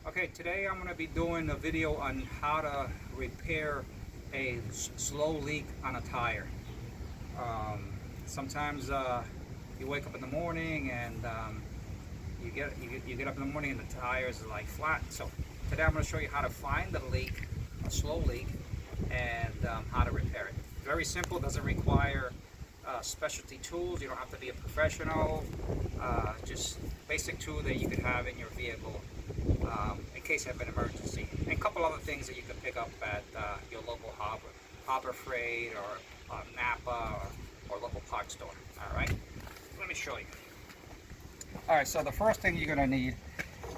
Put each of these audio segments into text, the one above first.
Okay, today I'm going to be doing a video on how to repair a slow leak on a tire. Sometimes you wake up in the morning and you get up in the morning and the tires are like flat. So today I'm going to show you how to find the leak, a slow leak, and how to repair it. Very simple, doesn't require specialty tools. You don't have to be a professional. Just basic tool that you could have in your vehicle in case you have an emergency. And a couple other things that you can pick up at your local Harbor Freight or Napa or local parts store. All right, let me show you. All right, so the first thing you're going to need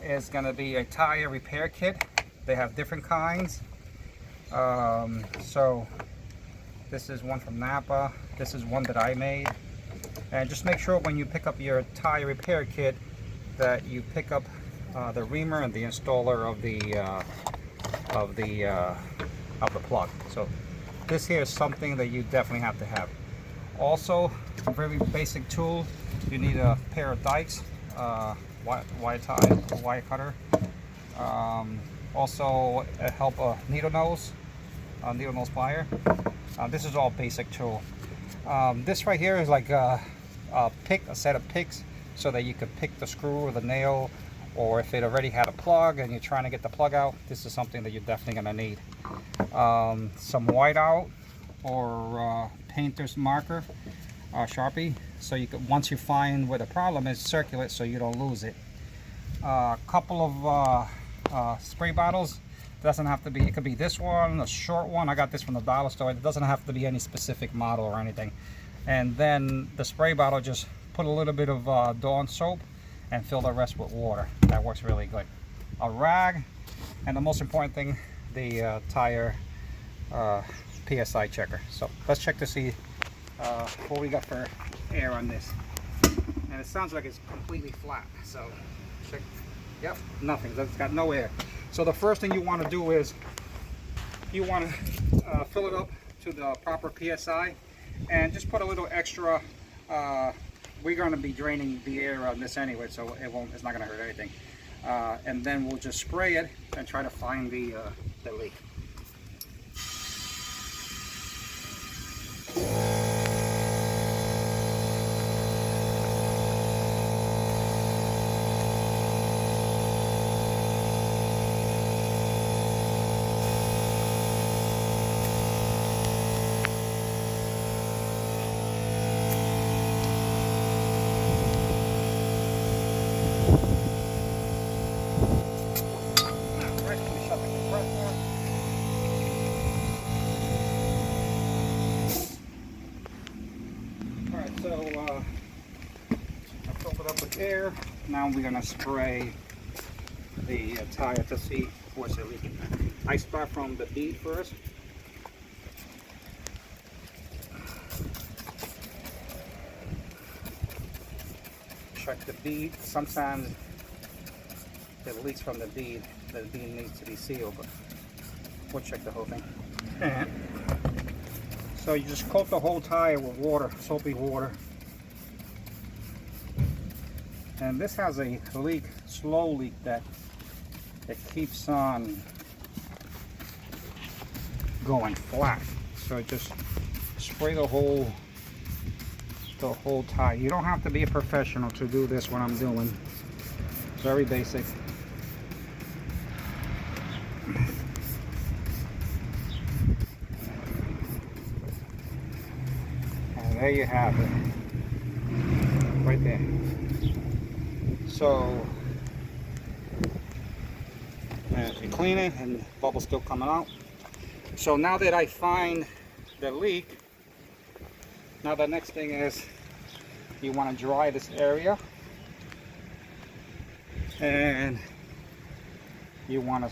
is going to be a tire repair kit. They have different kinds. So this is one from Napa. This is one that I made. And just make sure when you pick up your tire repair kit that you pick up the reamer and the installer of the plug. So this here is something that you definitely have to have. Also, a very basic tool. You need a pair of dikes, wire cutter. Also, a needle nose plier. This is all basic tool. This right here is like a set of picks, so that you could pick the screw or the nail, or if it already had a plug and you're trying to get the plug out, this is something that you're definitely going to need. Some whiteout or painter's marker, Sharpie, so you could, once you find where the problem is, circle it so you don't lose it. A couple of spray bottles. Doesn't have to be, it could be this one, a short one. I got this from the dollar store. It doesn't have to be any specific model or anything. And then the spray bottle, just put a little bit of Dawn soap and fill the rest with water. That works really good. A rag, and the most important thing, the tire PSI checker. So let's check to see what we got for air on this. And it sounds like it's completely flat. So check. Yep, nothing. It's got no air. So the first thing you want to do is you want to fill it up to the proper PSI, and just put a little extra. We're going to be draining the air on this anyway, so it's not going to hurt anything. And then we'll just spray it and try to find the leak. So I filled it up with air. Now we're going to spray the tire to see what's leaking. I start from the bead first. Check the bead. Sometimes it leaks from the bead. The bead needs to be sealed, but we'll check the whole thing. So you just coat the whole tire with water, soapy water. And this has a leak, slow leak, that it keeps on going flat. So just spray the whole tire. You don't have to be a professional to do this, what I'm doing. Very basic. There you have it, right there. So, as you clean it, and the bubble's still coming out. So now that I find the leak, now the next thing is you want to dry this area, and you want to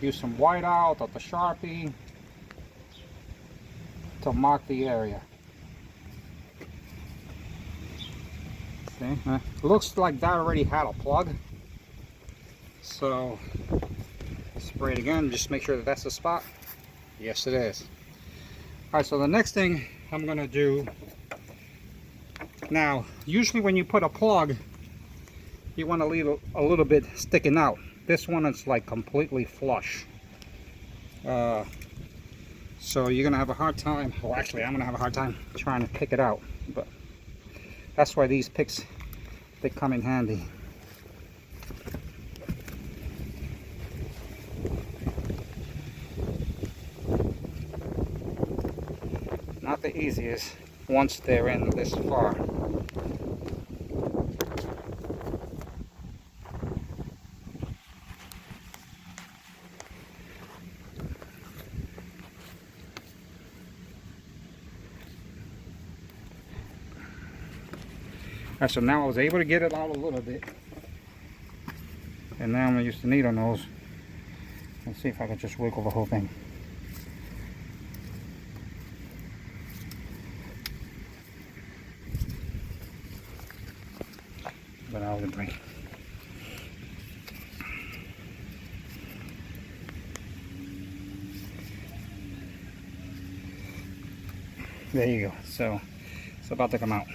use some whiteout or the Sharpie to mark the area. See? Looks like that already had a plug. So spray it again, just make sure that that's the spot. Yes, it is. All right, so the next thing I'm going to do now, usually when you put a plug, you want to leave a little bit sticking out. This one is like completely flush. So you're gonna have a hard time, well actually I'm gonna have a hard time trying to pick it out, but that's why these picks, they come in handy. Not the easiest once they're in this far. Alright, so now I was able to get it out a little bit. And now I'm going to use the needle nose. Let's see if I can just wiggle the whole thing. But out of the break. There you go. So it's about to come out.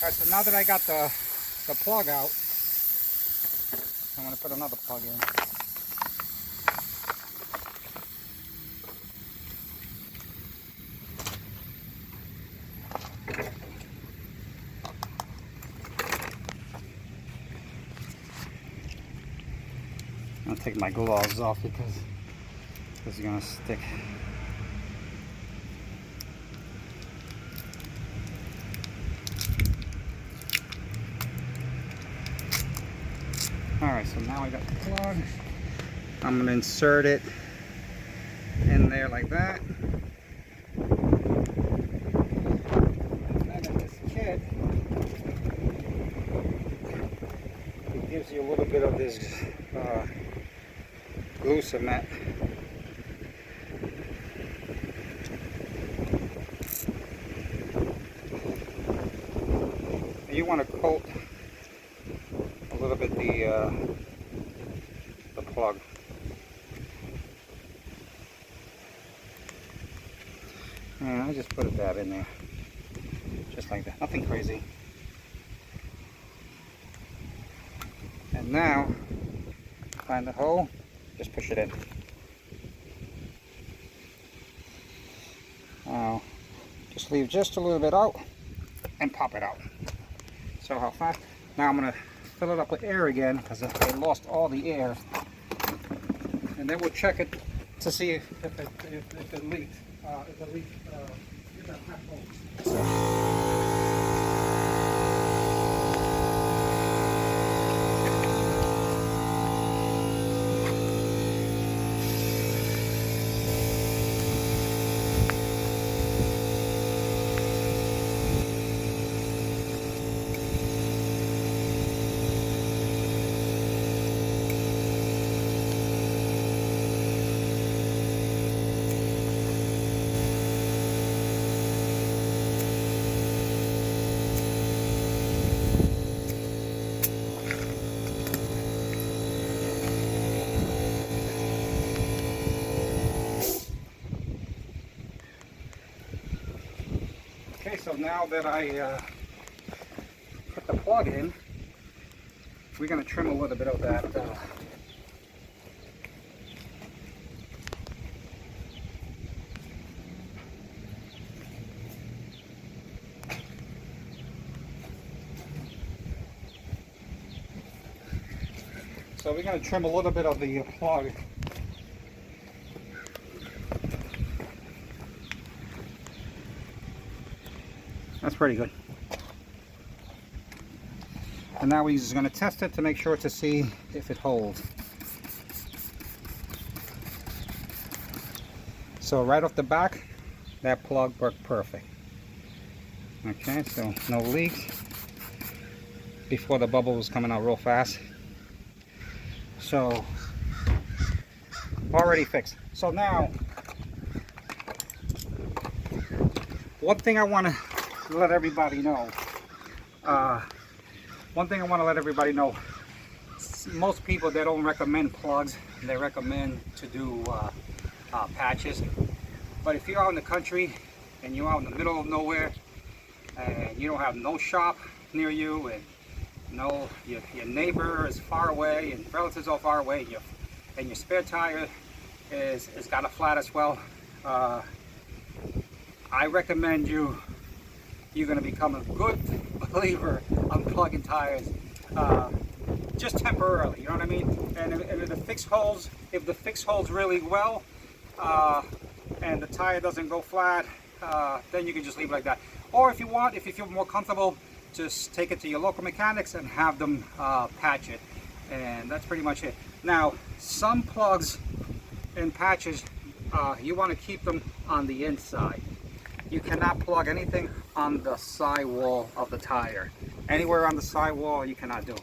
Alright, so now that I got the plug out, I'm going to put another plug in. I'll take my gloves off because it's going to stick. Alright, so now I got the plug. I'm going to insert it in there like that. And in this kit, it gives you a little bit of this glue cement. You want to coat a little bit the plug. And I just put a dab in there, just like that, nothing crazy. And now, find the hole, just push it in. Now, just leave just a little bit out and pop it out. So how fast? Now I'm going to fill it up with air again because I lost all the air. And then we'll check it to see if it leaked. Okay, so now that I put the plug in, we're going to trim a little bit of that so we're going to trim a little bit of the plug. That's pretty good. And now we're just going to test it to make sure to see if it holds. So right off the back, that plug worked perfect. Okay, so no leaks. Before the bubble was coming out real fast. So already fixed. So now, one thing I want to let everybody know. Most people, they don't recommend plugs they recommend to do patches. But if you're out in the country and you're out in the middle of nowhere and you don't have no shop near you, and your neighbor is far away and relatives are far away, and your spare tire is got a flat as well, I recommend you're going to become a good believer on plugging tires, just temporarily, you know what I mean? And if the fix holds really well, and the tire doesn't go flat, then you can just leave it like that. Or if you want, if you feel more comfortable, just take it to your local mechanics and have them patch it. And that's pretty much it. Now, some plugs and patches, you want to keep them on the inside. You cannot plug anything on the sidewall of the tire. Anywhere on the sidewall, you cannot do.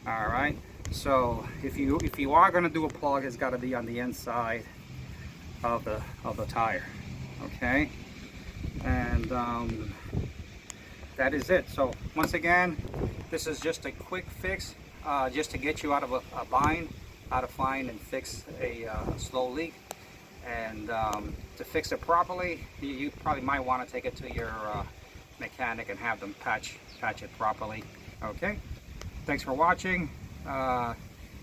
All right. So if you are going to do a plug, it's got to be on the inside of the tire. Okay. And that is it. So once again, this is just a quick fix, just to get you out of a bind, how to find and fix a slow leak. And to fix it properly, you probably might want to take it to your mechanic and have them patch it properly. Okay, thanks for watching.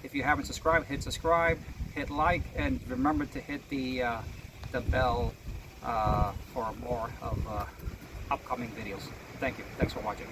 If you haven't subscribed, hit subscribe, hit like, and remember to hit the bell for more of upcoming videos. Thank you. Thanks for watching.